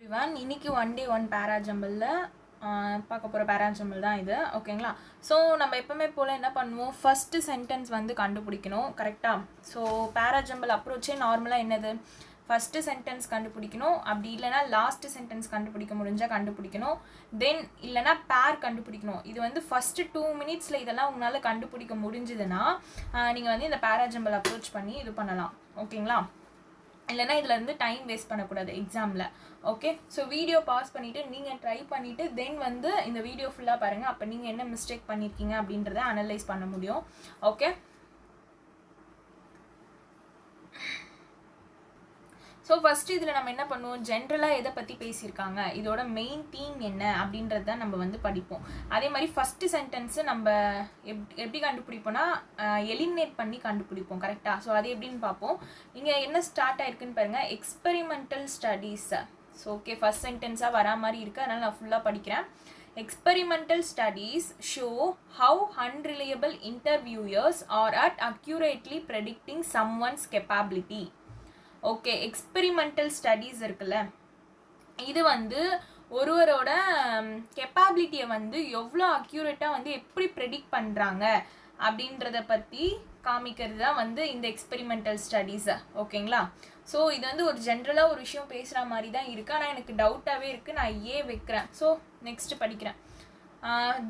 everyone, இன்னைக்கு one day one பேராஜம்பிளில் பார்க்க போகிற பேராஜம்பிள் தான் இது. ஓகேங்களா? ஸோ நம்ம எப்பவுமே போல் என்ன பண்ணுவோம், ஃபஸ்ட்டு சென்டென்ஸ் வந்து கண்டுபிடிக்கணும். கரெக்டாக? ஸோ பேராஜம்பிள் அப்ரோச்சே நார்மலாக என்னது, ஃபஸ்ட்டு சென்டென்ஸ் கண்டுபிடிக்கணும், அப்படி இல்லைனா லாஸ்ட்டு சென்டென்ஸ் கண்டுபிடிக்க முடிஞ்சால் கண்டுபிடிக்கணும், தென் இல்லைனா பேர் கண்டுபிடிக்கணும். இது வந்து ஃபஸ்ட்டு 2 minutesல இதெல்லாம் உங்களால் கண்டுபிடிக்க முடிஞ்சுதுன்னா நீங்கள் வந்து இந்த பேராஜம்பிள் அப்ரோச் பண்ணி இது பண்ணலாம். ஓகேங்களா? இல்லைனா இதில் இருந்து டைம் வேஸ்ட் பண்ணக்கூடாது எக்ஸாமில். ஓகே, ஸோ வீடியோ பாஸ் பண்ணிவிட்டு நீங்கள் ட்ரை பண்ணிவிட்டு தென் வந்து இந்த வீடியோ ஃபுல்லாக பாருங்கள். அப்போ நீங்கள் என்ன மிஸ்டேக் பண்ணியிருக்கீங்க அப்படின்றத அனலைஸ் பண்ண முடியும். ஓகே, ஸோ ஃபஸ்ட்டு இதில் நம்ம என்ன பண்ணுவோம், ஜென்ரலாக எதை பற்றி பேசியிருக்காங்க, இதோட மெயின் தீம் என்ன அப்படின்றது தான் நம்ம வந்து படிப்போம். அதே மாதிரி ஃபஸ்ட்டு சென்டென்ஸு நம்ம எப்படி கண்டுபிடிப்போம்னா எலிமினேட் பண்ணி கண்டுபிடிப்போம். கரெக்டாக? ஸோ அது எப்படின்னு பார்ப்போம். இங்கே என்ன ஸ்டார்ட் ஆயிருக்குன்னு பாருங்கள், experimental studies. So okay, first சென்டென்ஸாக வரா மாதிரி இருக்குது, அதனால் நான் ஃபுல்லாக படிக்கிறேன். Experimental studies show how unreliable interviewers are at accurately predicting someone's capability. Okay, experimental studies இருக்குல்ல, இது வந்து ஒருவரோட கெப்பாபிலிட்டியை வந்து எவ்வளோ அக்யூரேட்டாக வந்து எப்படி ப்ரெடிக்ட் பண்ணுறாங்க அப்படின்றத பற்றி காமிக்கிறது தான் வந்து இந்த எக்ஸ்பெரிமெண்டல் ஸ்டடீஸை. ஓகேங்களா? ஸோ இது வந்து ஒரு ஜென்ரலாக ஒரு விஷயம் பேசுகிற மாதிரி தான் இருக்குது, ஆனால் எனக்கு டவுட்டாகவே இருக்குது. நான் வைக்கிறேன். ஸோ நெக்ஸ்ட்டு படிக்கிறேன்.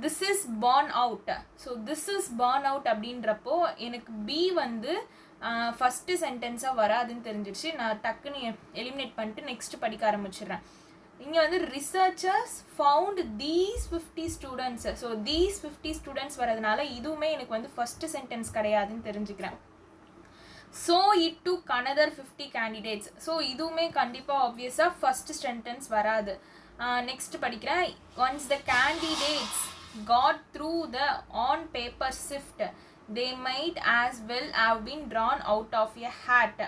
This is born out. So this is born out அப்படின்றப்போ எனக்கு பி வந்து ஃபஸ்ட்டு சென்டென்ஸாக வராதுன்னு தெரிஞ்சிடுச்சு. நான் டக்குன்னு எலிமினேட் பண்ணிட்டு நெக்ஸ்ட்டு படிக்க ஆரம்பிச்சிடுறேன். இங்கே வந்து researchers found these 50 students. So these 50 students வரதுனால இதுவுமே எனக்கு வந்து ஃபஸ்ட்டு சென்டென்ஸ் கிடையாதுன்னு தெரிஞ்சுக்கிறேன். So it took another 50 candidates. So இதுவுமே கண்டிப்பாக ஆப்வியஸாக ஃபஸ்ட்டு சென்டென்ஸ் வராது. நெக்ஸ்ட் படிக்கிறேன். Once the candidates got through the on paper sift, they might as well have been drawn out of a hat.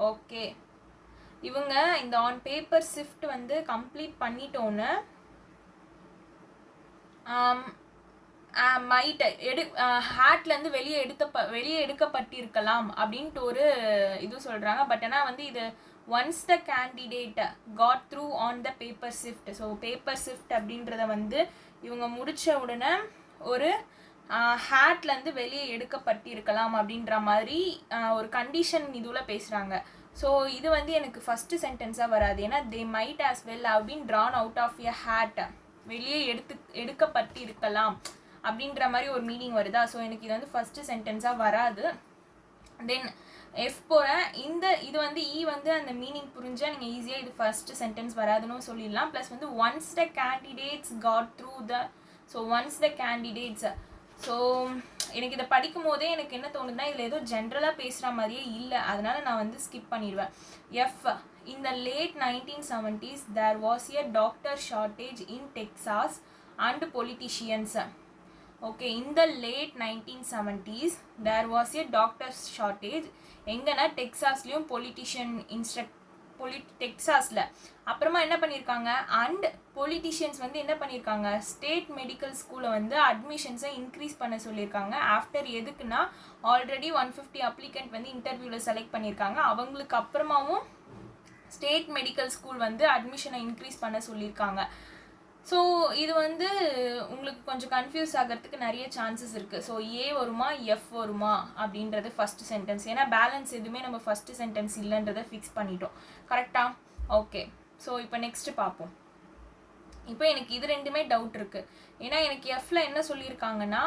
Okay, இவங்க இந்த on paper shift வந்து complete பண்ணிட்டோன்னு might ஹேட்லேருந்து வெளியே எடுக்கப்பட்டிருக்கலாம் அப்படின்ட்டு ஒரு இது சொல்கிறாங்க. பட் ஆனால் வந்து இது once the candidate got through on the paper shift. So paper shift அப்படின்றத வந்து இவங்க முடித்த உடனே ஒரு ஹேட்லேருந்து வெளியே எடுக்கப்பட்டிருக்கலாம் அப்படின்ற மாதிரி ஒரு கண்டிஷன் இதுவில் பேசுகிறாங்க. ஸோ இது வந்து எனக்கு ஃபஸ்ட்டு சென்டென்ஸாக வராது, ஏன்னா they might as well have been drawn out of a hat, வெளியே எடுக்கப்பட்டிருக்கலாம் அப்படின்ற மாதிரி ஒரு மீனிங் வருதா. ஸோ எனக்கு இது வந்து ஃபஸ்ட்டு சென்டென்ஸாக வராது. தென் எஃப் போகிறேன். இது வந்து வந்து அந்த மீனிங் புரிஞ்சால் நீங்கள் ஈஸியாக இது ஃபஸ்ட்டு சென்டென்ஸ் வராதுன்னு சொல்லிடலாம். ப்ளஸ் வந்து once the candidates got through the, so once the candidates. So எனக்கு இதை படிக்கும் போதே எனக்கு என்ன தோணுதுன்னா இதில் ஏதோ ஜென்ரலாக பேசுகிற மாதிரியே இல்லை, அதனால் நான் வந்து ஸ்கிப் பண்ணிடுவேன். F, in the late 1970s there was a doctor shortage in Texas and politicians. Okay, இந்த late 1970s there was a doctor shortage. எங்கன்னா டெக்ஸாஸ்லேயும் டெக்ஸாஸில் அப்புறமா என்ன பண்ணியிருக்காங்க, அண்ட் பொலிட்டிஷியன்ஸ் வந்து என்ன பண்ணியிருக்காங்க, ஸ்டேட் மெடிக்கல் ஸ்கூலில் வந்து அட்மிஷன்ஸை இன்க்ரீஸ் பண்ண சொல்லியிருக்காங்க. ஆஃப்டர் எதுக்குன்னா ஆல்ரெடி 150 அப்ளிகண்ட் வந்து இன்டர்வியூவில் செலக்ட் பண்ணியிருக்காங்க. அவங்களுக்கு அப்புறமாவும் ஸ்டேட் மெடிக்கல் ஸ்கூல் வந்து அட்மிஷனை இன்க்ரீஸ் பண்ண சொல்லியிருக்காங்க. ஸோ இது வந்து உங்களுக்கு கொஞ்சம் கன்ஃபியூஸ் ஆகிறதுக்கு நிறைய சான்சஸ் இருக்குது. ஸோ ஏ வருமா எஃப் வருமா அப்படின்றது ஃபஸ்ட்டு சென்டென்ஸ், ஏன்னா பேலன்ஸ் எதுவுமே நம்ம ஃபஸ்ட்டு சென்டென்ஸ் இல்லைன்றதை ஃபிக்ஸ் பண்ணிட்டோம். கரெக்டாக? ஓகே, ஸோ இப்போ நெக்ஸ்ட்டு பார்ப்போம். இப்போ எனக்கு இது ரெண்டுமே டவுட் இருக்குது, ஏன்னா எனக்கு எஃப்ல என்ன சொல்லியிருக்காங்கன்னா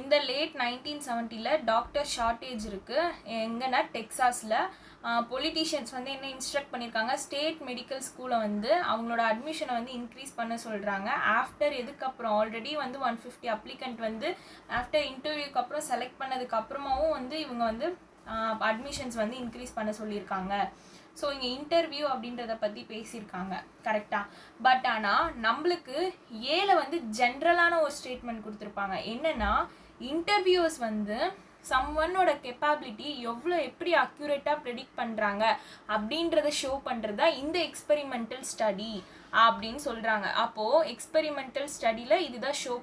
இந்த லேட் 1970 டாக்டர் ஷார்ட்டேஜ் இருக்குது எங்கன்னா டெக்ஸாஸில். பொலிட்டிஷியன்ஸ் வந்து என்ன இன்ஸ்ட்ரக்ட் பண்ணியிருக்காங்க, ஸ்டேட் மெடிக்கல் ஸ்கூலை வந்து அவங்களோட அட்மிஷனை வந்து இன்க்ரீஸ் பண்ண சொல்கிறாங்க. ஆஃப்டர் எதுக்கப்புறம் ஆல்ரெடி வந்து 150 அப்ளிகண்ட் வந்து ஆஃப்டர் இன்டர்வியூக்கு அப்புறம் செலக்ட் பண்ணதுக்கப்புறமாவும் வந்து இவங்க வந்து அட்மிஷன்ஸ் வந்து இன்க்ரீஸ் பண்ண சொல்லியிருக்காங்க. ஸோ இங்கே இன்டர்வியூ அப்படின்றத பற்றி பேசியிருக்காங்க. கரெக்டாக? பட் ஆனால் நம்மளுக்கு ஏல வந்து ஜென்ரலான ஒரு ஸ்டேட்மெண்ட் கொடுத்துருப்பாங்க. என்னென்னா இன்டர்வியூஸ் வந்து சம்வனோட கெப்பாபிலிட்டி எப்படி அக்யூரேட்டாக ப்ரெடிக்ட் பண்ணுறாங்க அப்படின்றத ஷோ பண்ணுறது தான் இந்த எக்ஸ்பெரிமெண்டல் ஸ்டடி அப்படின்னு சொல்கிறாங்க. அப்போது எக்ஸ்பெரிமெண்டல் ஸ்டடியில் இதுதான் ஷோ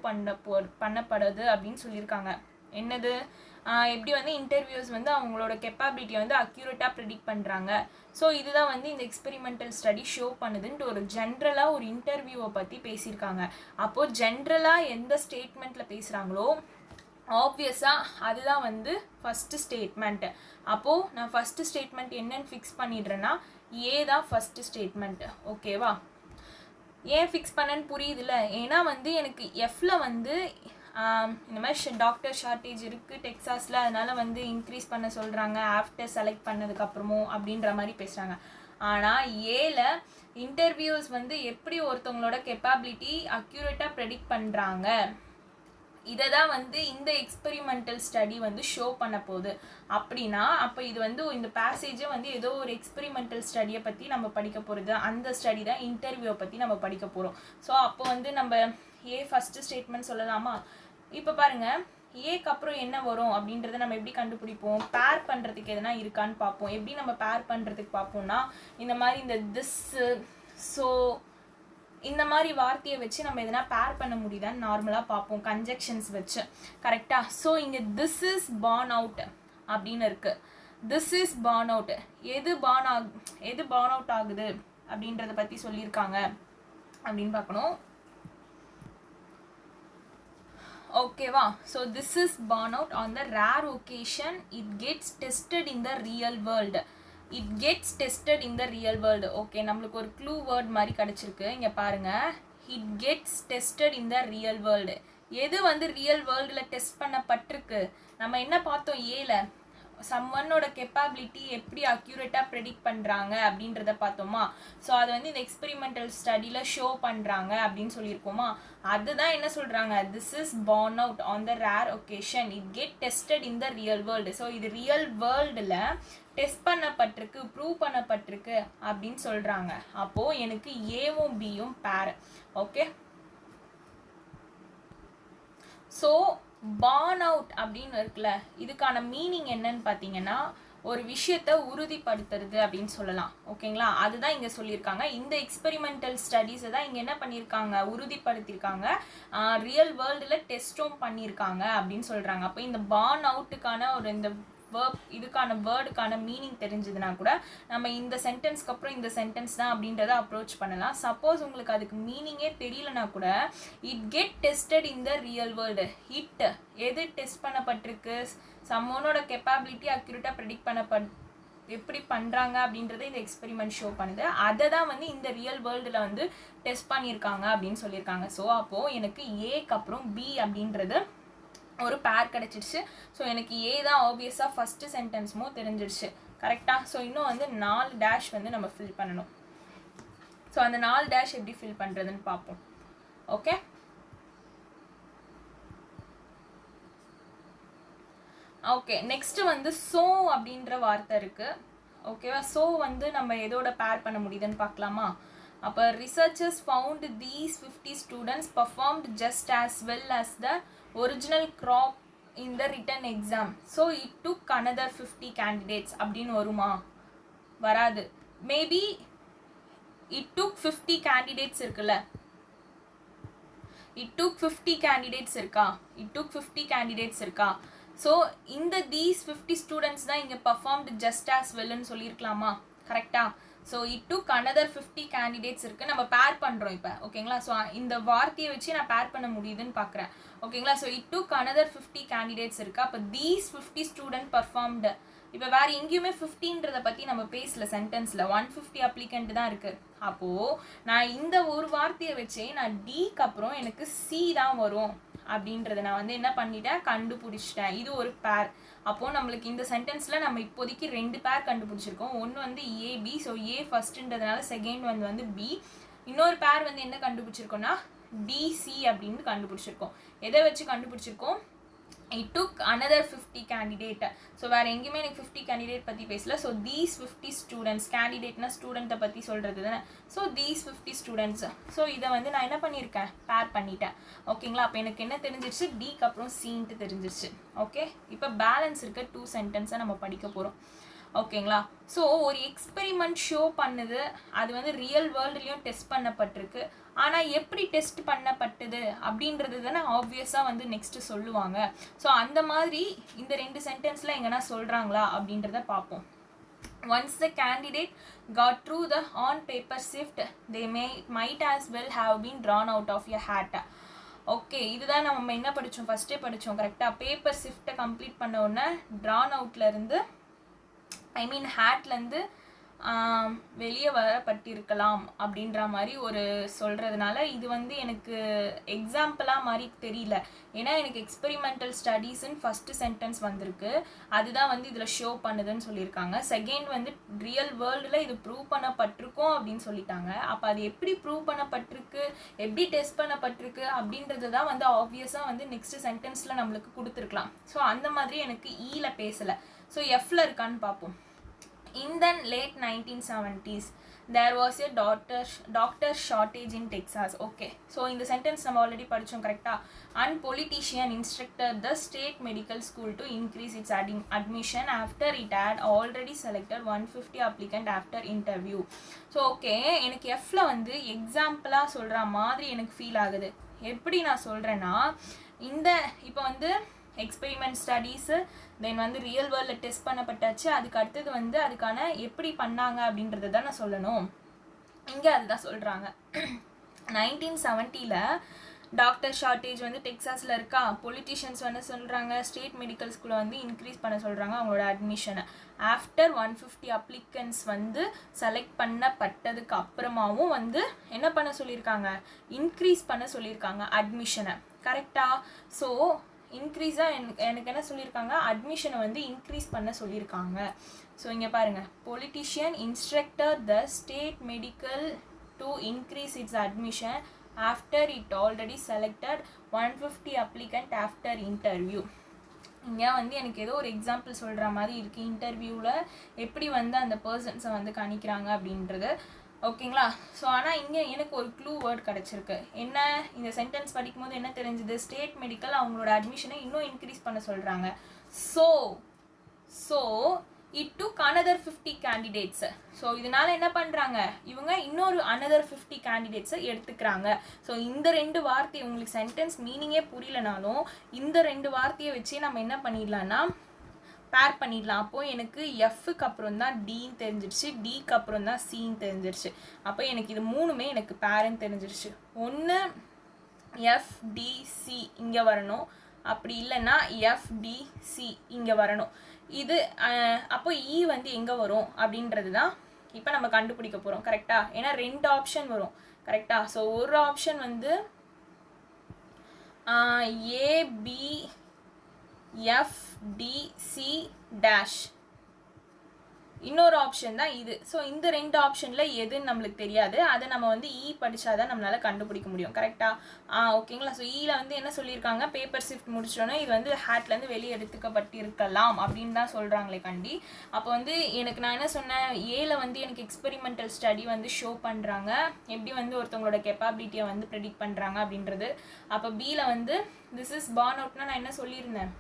பண்ணப்படுது அப்படின்னு சொல்லியிருக்காங்க. என்னது, எப்படி வந்து இன்டர்வியூஸ் வந்து அவங்களோட கெப்பாபிலிட்டியை வந்து அக்யூரேட்டாக ப்ரெடிக்ட் பண்ணுறாங்க. ஸோ இதுதான் வந்து இந்த எக்ஸ்பெரிமெண்டல் ஸ்டடி ஷோ பண்ணுதுன்ட்டு ஒரு ஜென்ரலாக ஒரு இன்டர்வியூவை பற்றி பேசியிருக்காங்க. அப்போது ஜென்ரலாக எந்த ஸ்டேட்மெண்ட்டில் பேசுகிறாங்களோ ஆப்வியஸாக அதுதான் வந்து ஃபஸ்ட்டு ஸ்டேட்மெண்ட்டு. அப்போது நான் ஃபஸ்ட்டு ஸ்டேட்மெண்ட் என்னன்னு ஃபிக்ஸ் பண்ணிடுறேன்னா ஏ தான் ஃபஸ்ட்டு ஸ்டேட்மெண்ட்டு. ஓகேவா? ஏன் ஃபிக்ஸ் பண்ணேன்னு புரியுதுல்ல? ஏன்னா வந்து எனக்கு எஃப்ல வந்து இந்த மாதிரி டாக்டர் ஷார்ட்டேஜ் இருக்குது டெக்ஸாஸில், அதனால் வந்து இன்க்ரீஸ் பண்ண சொல்கிறாங்க ஆஃப்டர் செலக்ட் பண்ணதுக்கப்புறமும் அப்படின்ற மாதிரி பேசுகிறாங்க. ஆனால் ஏல இன்டர்வியூஸ் வந்து எப்படி ஒருத்தவங்களோட கெப்பாபிலிட்டி அக்யூரேட்டாக ப்ரெடிக்ட் பண்ணுறாங்க இதை தான் வந்து இந்த எக்ஸ்பெரிமெண்டல் ஸ்டடி வந்து ஷோ பண்ண போகுது. அப்படின்னா அப்போ இது வந்து இந்த பேசேஜை வந்து ஏதோ ஒரு எக்ஸ்பெரிமெண்டல் ஸ்டடியை பற்றி நம்ம படிக்க போகிறது, அந்த ஸ்டடி தான் இன்டர்வியூவை பற்றி நம்ம படிக்க போகிறோம். ஸோ அப்போ வந்து நம்ம ஏ ஃபஸ்ட்டு ஸ்டேட்மெண்ட் சொல்லலாமா? இப்போ பாருங்கள், ஏக்கு அப்புறம் என்ன வரும் அப்படின்றத நம்ம எப்படி கண்டுபிடிப்போம்? பேர் பண்ணுறதுக்கு எதனா இருக்கான்னு பார்ப்போம். எப்படி நம்ம பேர் பண்ணுறதுக்கு பார்ப்போம்னா இந்த மாதிரி இந்த திஸ்ஸு ஸோ இந்த மாதிரி வார்த்தையை வச்சு நம்ம எதனா பேர் பண்ண முடியுதான்னு நார்மலாக பார்ப்போம் கன்ஜெக்ஷன்ஸ் வச்சு. கரெக்டாக? ஸோ இங்கே திஸ் இஸ் பார்ன் அவுட் அப்படின்னு இருக்குது. திஸ் இஸ் பார்ன் அவுட் எது பார்ன் அவுட் ஆகுது அப்படின்றத பற்றி சொல்லியிருக்காங்க அப்படின்னு பார்க்கணும். ஓகேவா? So this is born out on the rare occasion it gets tested in the real world. It gets tested in the real world. Okay, நம்மளுக்கு ஒரு க்ளூ வேர்ட் மாதிரி கிடச்சிருக்கு. இங்கே பாருங்கள், it gets tested in the real world. எது வந்து real வேர்ல்டில் test பண்ணப்பட்டிருக்கு? நம்ம என்ன பார்த்தோம் ஏல? சம்மனோட கெப்பாபிலிட்டி எப்படி அக்யூரேட்டாக ப்ரெடிக்ட் பண்ணுறாங்க அப்படின்றத பார்த்தோமா? ஸோ அதை வந்து இந்த எக்ஸ்பெரிமெண்டல் ஸ்டடியில் ஷோ பண்ணுறாங்க அப்படின்னு சொல்லியிருக்கோமா? அதுதான் என்ன சொல்கிறாங்க? This is born out on the rare occasion it get tested in the real world. So இது ரியல் வேர்ல்டில் டெஸ்ட் பண்ணப்பட்டிருக்கு, ப்ரூவ் பண்ணப்பட்டிருக்கு அப்படின்னு சொல்கிறாங்க. அப்போது எனக்கு ஏவும் பியும் பேர். ஓகே, ஸோ பார்ன் அவுட் அப்படின்னு இருக்குல்ல, இதுக்கான மீனிங் என்னன்னு பார்த்தீங்கன்னா ஒரு விஷயத்தை உறுதிப்படுத்துறது அப்படின்னு சொல்லலாம். ஓகேங்களா? அதுதான் இங்கே சொல்லியிருக்காங்க. இந்த எக்ஸ்பெரிமெண்டல் ஸ்டடீஸை தான் இங்கே என்ன பண்ணியிருக்காங்க? உறுதிப்படுத்தியிருக்காங்க. ரியல் வேர்ல்டில் டெஸ்ட்டும் பண்ணியிருக்காங்க அப்படின்னு சொல்கிறாங்க. அப்போ இந்த பார்ன் அவுட்டுக்கான ஒரு இந்த இதுக்கான வேர்டுக்கான மீனிங் தெரிஞ்சதுன்னா கூட நம்ம இந்த சென்டென்ஸ்க்கு அப்புறம் இந்த சென்டென்ஸ் தான் அப்படின்றத அப்ரோச் பண்ணலாம். சப்போஸ் உங்களுக்கு அதுக்கு மீனிங்கே தெரியலனா கூட it get tested in the real world. It எது டெஸ்ட் பண்ணப்பட்டிருக்கு? சம்மோனோட கெப்பாபிலிட்டி அக்யூரேட்டாக ப்ரெடிக்ட் எப்படி பண்ணுறாங்க அப்படின்றத இந்த எக்ஸ்பெரிமெண்ட் ஷோ பண்ணுது. அதை தான் வந்து இந்த ரியல் வேர்ல்டில் வந்து டெஸ்ட் பண்ணியிருக்காங்க அப்படின்னு சொல்லியிருக்காங்க. ஸோ அப்போது எனக்கு ஏக்கு அப்புறம் பி அப்படின்றது ஒரு பேர் கிடச்சிடுச்சு. ஸோ எனக்கு ஏ தான் ஆப்வியஸாக ஃபஸ்ட்டு சென்டென்ஸுமோ தெரிஞ்சிடுச்சு. கரெக்டாக? ஸோ இன்னும் வந்து 4 டேஷ் வந்து நம்ம ஃபில் பண்ணணும். ஸோ அந்த 4 டேஷ் எப்படி ஃபில் பண்ணுறதுன்னு பார்ப்போம். ஓகே, ஓகே, நெக்ஸ்ட்டு வந்து ஸோ அப்படின்ற வார்த்தை இருக்குது. ஓகேவா? ஸோ வந்து நம்ம எதோட பேர் பண்ண முடியுதுன்னு பார்க்கலாமா? அப்போ researchers found these 50 students performed just as well as the original crop in the written exam, so it took another 50 candidates அப்படின்னு வருமா? வராது. மேபி it took 50 candidates இருக்குல்ல, it took 50 candidates இருக்கா? it took 50 candidates இருக்கா? So இந்த these 50 students தான் இங்கே performed just as wellன்னு சொல்லியிருக்கலாமா? கரெக்டா? So it took another 50 candidates இருக்குது. நம்ம பேர் பண்ணுறோம் இப்போ. ஓகேங்களா? ஸோ இந்த வார்த்தையை வச்சு நான் பேர் பண்ண முடியுதுன்னு பார்க்குறேன். ஓகேங்களா? So it took another 50 candidates இருக்குது. அப்போ தீஸ் 50 ஸ்டூடெண்ட் பர்ஃபார்ம்டு. இப்போ வேறு எங்கேயுமே 50ன்றதை பற்றி நம்ம பேசல சென்டென்ஸில். 150 அப்ளிகண்ட் தான் இருக்குது. அப்போது நான் இந்த ஒரு வார்த்தையை வச்சே நான் டிக்கு அப்புறம் எனக்கு சி தான் வரும் அப்படின்றத நான் வந்து என்ன பண்ணிட்டேன்? கண்டுபிடிச்சிட்டேன். இது ஒரு பேர். அப்போது நம்மளுக்கு இந்த சென்டென்ஸில் நம்ம இப்போதைக்கு 2 பேர் கண்டுபிடிச்சிருக்கோம். ஒன்று வந்து ஏபி, ஸோ ஏ ஃபஸ்ட்டுன்றதுனால செகண்ட் வந்து பி. இன்னொரு பேர் வந்து என்ன கண்டுபிடிச்சிருக்கோன்னா டிசி அப்படின்னு கண்டுபிடிச்சிருக்கோம். எதை வச்சு கண்டுபிடிச்சிருக்கோம்? it took another 50 candidate. So வேறு எங்கேயுமே எனக்கு 50 கேண்டிடேட் பற்றி பேசல. ஸோ தீஸ் 50 ஸ்டூடெண்ட்ஸ், கேண்டிடேட்னா ஸ்டூடெண்ட்டை பற்றி சொல்கிறது தானே. So these 50 students. ஸோ இதை வந்து நான் என்ன பண்ணியிருக்கேன்? பேர் பண்ணிட்டேன். ஓகேங்களா? அப்போ எனக்கு என்ன தெரிஞ்சிருச்சு? டிக்கு அப்புறம் சீன்ட்டு தெரிஞ்சிருச்சு. ஓகே, இப்போ பேலன்ஸ் இருக்க 2 சென்டென்ஸை நம்ம படிக்க போகிறோம். ஓகேங்களா. ஸோ ஒரு எக்ஸ்பெரிமெண்ட் ஷோ பண்ணுது, அது வந்து ரியல் வேர்ல்டுலேயும் டெஸ்ட் பண்ணப்பட்டிருக்கு. ஆனால் எப்படி டெஸ்ட் பண்ணப்பட்டது அப்படின்றது தானே ஆப்வியஸாக வந்து நெக்ஸ்ட்டு சொல்லுவாங்க. ஸோ அந்த மாதிரி இந்த 2 சென்டென்ஸில் எங்கன்னா சொல்கிறாங்களா அப்படின்றத பார்ப்போம். Once the candidate got through the on-paper sift, they might as well have been drawn out of a hat. Okay, இதுதான் நம்ம என்ன படித்தோம், ஃபஸ்ட்டே படித்தோம் கரெக்டாக. பேப்பர் ஷிஃப்ட்டை கம்ப்ளீட் பண்ண உடனே ட்ரான் அவுட்லேருந்து ஹேட்லேருந்து வெளியே வரப்பட்டிருக்கலாம் அப்படின்ற மாதிரி ஒரு சொல்கிறதுனால இது வந்து எனக்கு எக்ஸாம்பிளாக மாதிரி தெரியல. ஏன்னா எனக்கு எக்ஸ்பெரிமெண்டல் ஸ்டடீஸ்ன்னு ஃபஸ்ட்டு சென்டென்ஸ் வந்திருக்கு, அதுதான் வந்து இதில் ஷோ பண்ணுதுன்னு சொல்லியிருக்காங்க. செகண்ட் வந்து ரியல் வேர்ல்டில் இது ப்ரூவ் பண்ணப்பட்டிருக்கோம் அப்படின்னு சொல்லிட்டாங்க. அப்போ அது எப்படி ப்ரூவ் பண்ணப்பட்டிருக்கு, எப்படி டெஸ்ட் பண்ணப்பட்டிருக்கு அப்படின்றது தான் வந்து ஆப்வியஸாக வந்து நெக்ஸ்ட் சென்டென்ஸில் நம்மளுக்கு கொடுத்துருக்கலாம். ஸோ அந்த மாதிரி எனக்கு ஈல பேசலை. ஸோ எஃப்ல இருக்கான்னு பார்ப்போம். In the late 1970s, there was a doctor shortage in Texas. Okay, so in the sentence நம்ம already படிச்சோம் கரெக்டா. And politician instructed the state medical school to increase its admission after it had already selected 150 applicant after interview. So okay, எனக்கு Fல வந்து எக்ஸாம்பிளாக சொல்கிற மாதிரி எனக்கு feel ஆகுது. எப்படி நான் சொல்கிறேன்னா, இந்த இப்போ வந்து எக்ஸ்பெரிமெண்ட் ஸ்டடீஸு தென் வந்து ரியல் வேர்ல்டில் டெஸ்ட் பண்ணப்பட்டாச்சு. அதுக்கு அடுத்தது வந்து அதுக்கான எப்படி பண்ணாங்க அப்படின்றத தான் நான் சொல்லணும். இங்கே அதுதான் சொல்கிறாங்க. 1970 டாக்டர் ஷார்ட்டேஜ் வந்து டெக்ஸாஸில் இருக்கா. பொலிட்டிஷியன்ஸ் வந்து சொல்கிறாங்க ஸ்டேட் மெடிக்கல் ஸ்கூலை வந்து இன்க்ரீஸ் பண்ண சொல்கிறாங்க அவங்களோட அட்மிஷனை. ஆஃப்டர் 150 அப்ளிகன்ஸ் வந்து செலக்ட் பண்ணப்பட்டதுக்கு அப்புறமாவும் வந்து என்ன பண்ண சொல்லியிருக்காங்க, இன்க்ரீஸ் பண்ண சொல்லியிருக்காங்க அட்மிஷனை. கரெக்டாக. ஸோ இன்க்ரீஸாக எனக்கு என்ன சொல்லியிருக்காங்க, அட்மிஷனை வந்து இன்க்ரீஸ் பண்ண சொல்லியிருக்காங்க. ஸோ இங்கே பாருங்கள், politician instructor the state medical to increase it's admission after it already selected 150 applicant after interview. இங்கே வந்து எனக்கு ஏதோ ஒரு எக்ஸாம்பிள் சொல்கிற மாதிரி இருக்குது. இன்டர்வியூவில் எப்படி வந்து அந்த பர்சன்ஸை வந்து கணிக்கிறாங்க அப்படின்றது. ஓகேங்களா. ஸோ ஆனால் இங்கே எனக்கு ஒரு க்ளூ வேர்ட் கிடச்சிருக்கு. என்ன, இந்த சென்டென்ஸ் படிக்கும்போது என்ன தெரிஞ்சுது, ஸ்டேட் மெடிக்கல் அவங்களோட அட்மிஷனை இன்னும் இன்க்ரீஸ் பண்ண சொல்கிறாங்க. So it took another 50 candidates. So இதனால் என்ன பண்ணுறாங்க, இவங்க இன்னொரு another 50 கேண்டிடேட்ஸை எடுத்துக்கிறாங்க. ஸோ இந்த 2 வார்த்தையை உங்களுக்கு சென்டென்ஸ் மீனிங்கே புரியலனாலும் இந்த 2 வார்த்தையை வச்சு நம்ம என்ன பண்ணிடலான்னா பேர் பண்ணிடலாம். அப்போது எனக்கு எஃப்க்கு அப்புறம் தான் டின்னு தெரிஞ்சிருச்சு, டிக்கு அப்புறம் தான் சின்னு தெரிஞ்சிருச்சு. அப்போ எனக்கு இது மூணுமே எனக்கு பேருன்னு தெரிஞ்சிருச்சு. ஒன்று எஃப்டிசி இங்கே வரணும், அப்படி இல்லைன்னா எஃப்டிசி இங்கே வரணும். இது அப்போ இ வந்து எங்கே வரும் அப்படின்றது தான் இப்போ நம்ம கண்டுபிடிக்க போகிறோம். கரெக்டாக. ஏன்னா 2 ஆப்ஷன் வரும். கரெக்டாக. ஸோ ஒரு ஆப்ஷன் வந்து ஏபி எஃப்டிசி டேஷ், இன்னொரு ஆப்ஷன் தான் இது. ஸோ இந்த 2 ஆப்ஷனில் எதுன்னு நம்மளுக்கு தெரியாது, அதை நம்ம வந்து இ படித்தாதான் நம்மளால் கண்டுபிடிக்க முடியும். கரெக்டாக. ஓகேங்களா. ஸோ இயில் வந்து என்ன சொல்லியிருக்காங்க, பேப்பர் ஷிஃப்ட் முடிச்சோன்னே இது வந்து ஹேட்லேருந்து வெளியே எடுத்துக்கப்பட்டிருக்கலாம் அப்படின்னு தான் சொல்கிறாங்களே கண்டி. அப்போ வந்து எனக்கு நான் என்ன சொன்னேன், ஏல வந்து எனக்கு எக்ஸ்பெரிமெண்டல் ஸ்டடி வந்து ஷோ பண்ணுறாங்க எப்படி வந்து ஒருத்தவங்களோட கெப்பாபிலிட்டியை வந்து ப்ரெடிக்ட் பண்ணுறாங்க அப்படின்றது. அப்போ பியில் வந்து திஸ் இஸ் பார்ன் அவுட்னா நான் என்ன சொல்லியிருந்தேன்,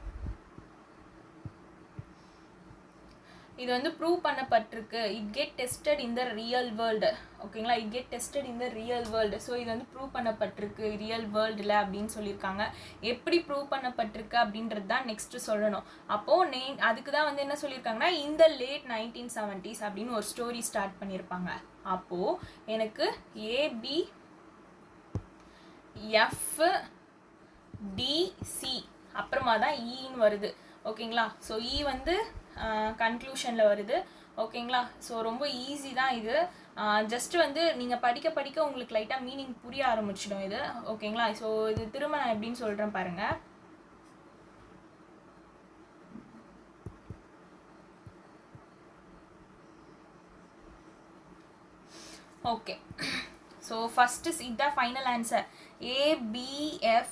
இது வந்து ப்ரூவ் பண்ணப்பட்டிருக்கு. It get tested in the real world. ஓகேங்களா. It get tested in the real world. So இது வந்து ப்ரூவ் பண்ணப்பட்டிருக்கு ரியல் வேர்ல்டில் அப்படின்னு சொல்லியிருக்காங்க. எப்படி ப்ரூவ் பண்ணப்பட்டிருக்கு அப்படின்றது தான் நெக்ஸ்ட்டு சொல்லணும். அப்போது அதுக்கு தான் வந்து என்ன சொல்லியிருக்காங்கன்னா இந்த லேட் 1970s அப்படின்னு ஒரு ஸ்டோரி ஸ்டார்ட் பண்ணியிருப்பாங்க. அப்போது எனக்கு ஏபி எஃப் டிசி அப்புறமா தான் ஈன்னு வருது. ஓகேங்களா. ஸோ இ வந்து கன்க்ளூஷனில் வருது. ஓகேங்களா. ஸோ ரொம்ப ஈஸி தான் இது. ஜஸ்ட் வந்து நீங்கள் படிக்க படிக்க உங்களுக்கு லைட்டாக மீனிங் புரிய ஆரம்பிச்சிடும் இது. ஓகேங்களா. ஸோ இது திரும்ப நான் எப்படின்னு சொல்கிறேன் பாருங்கள். ஓகே. ஸோ ஃபஸ்ட்டு இதுதான் ஃபைனல் ஆன்சர், ஏபிஎஃப்டிசிஇ.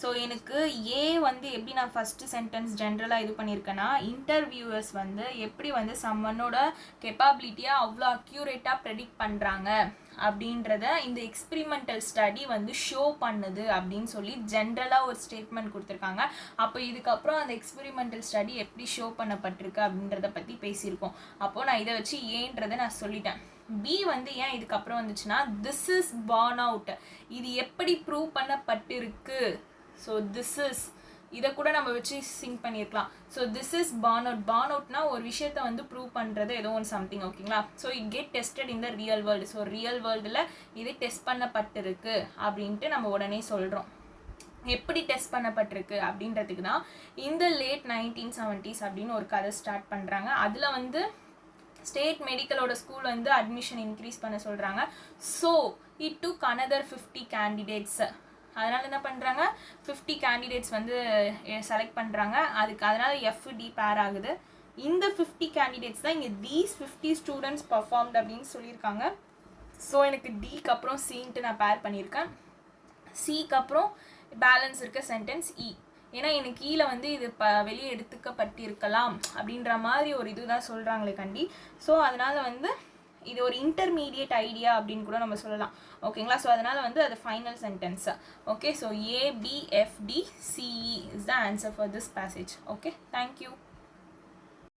ஸோ எனக்கு ஏ வந்து எப்படி நான் ஃபஸ்ட்டு சென்டென்ஸ் ஜென்ரலாக இது பண்ணியிருக்கேன்னா, இன்டர்வியூவர்ஸ் வந்து எப்படி வந்து சம்மனோட கெப்பாபிலிட்டியாக அவ்வளோ அக்யூரேட்டாக ப்ரெடிக்ட் பண்ணுறாங்க அப்படின்றத இந்த எக்ஸ்பிரிமெண்டல் ஸ்டடி வந்து ஷோ பண்ணுது அப்படின்னு சொல்லி ஜென்ரலாக ஒரு ஸ்டேட்மெண்ட் கொடுத்துருக்காங்க. அப்போ இதுக்கப்புறம் அந்த எக்ஸ்பிரிமெண்டல் ஸ்டடி எப்படி ஷோ பண்ணப்பட்டிருக்கு அப்படின்றத பற்றி பேசியிருக்கோம். அப்போது நான் இதை வச்சு ஏன்றதை நான் சொல்லிட்டேன். பி வந்து ஏன் இதுக்கப்புறம் வந்துச்சுன்னா திஸ் இஸ் பார்ன் அவுட், இது எப்படி ப்ரூவ் பண்ணப்பட்டிருக்கு. ஸோ திஸ் இஸ் இதை கூட நம்ம வச்சு சிங்க் பண்ணியிருக்கலாம். ஸோ திஸ் இஸ் பார்ன் அவுட்னா ஒரு விஷயத்தை வந்து ப்ரூவ் பண்ணுறது ஏதோ ஒன்று சம்திங், ஓகேங்களா. So it get tested in the real world. So real வேர்ல்டில் இது டெஸ்ட் பண்ணப்பட்டிருக்கு அப்படின்ட்டு நம்ம உடனே சொல்கிறோம். எப்படி டெஸ்ட் பண்ணப்பட்டிருக்கு அப்படின்றதுக்கு தான் இந்த லேட் 1970s அப்படின்னு ஒரு கதை ஸ்டார்ட் பண்ணுறாங்க. அதில் வந்து ஸ்டேட் மெடிக்கலோட ஸ்கூல் வந்து அட்மிஷன் இன்க்ரீஸ் பண்ண சொல்கிறாங்க. So it took another 50 candidates. அதனால் என்ன பண்ணுறாங்க, 50 கேண்டிடேட்ஸ் வந்து செலக்ட் பண்ணுறாங்க. அதனால் FD பேர் ஆகுது. இந்த 50 கேண்டிடேட்ஸ் தான் இங்கே தீஸ் 50 ஸ்டூடெண்ட்ஸ் பர்ஃபார்ம்ட் அப்படின்னு சொல்லியிருக்காங்க. ஸோ எனக்கு டிக்கு அப்புறம் சின்ட்டு நான் பேர் பண்ணியிருக்கேன். சிக்கு அப்புறம் பேலன்ஸ் இருக்க சென்டென்ஸ் இ. ஏன்னா எனக்கு கீழே வந்து இது வெளியே எடுத்துக்கப்பட்டிருக்கலாம் அப்படின்ற மாதிரி ஒரு இதுதான் சொல்கிறாங்களே கண்டி. ஸோ அதனால் வந்து இது ஒரு இன்டர்மீடியட் ஐடியா அப்படின்னு கூட நம்ம சொல்லலாம், ஓகேங்களா. ஸோ அதனால் வந்து அது final sentence. Okay, so ABFDCE is the answer for this passage. Okay, thank you.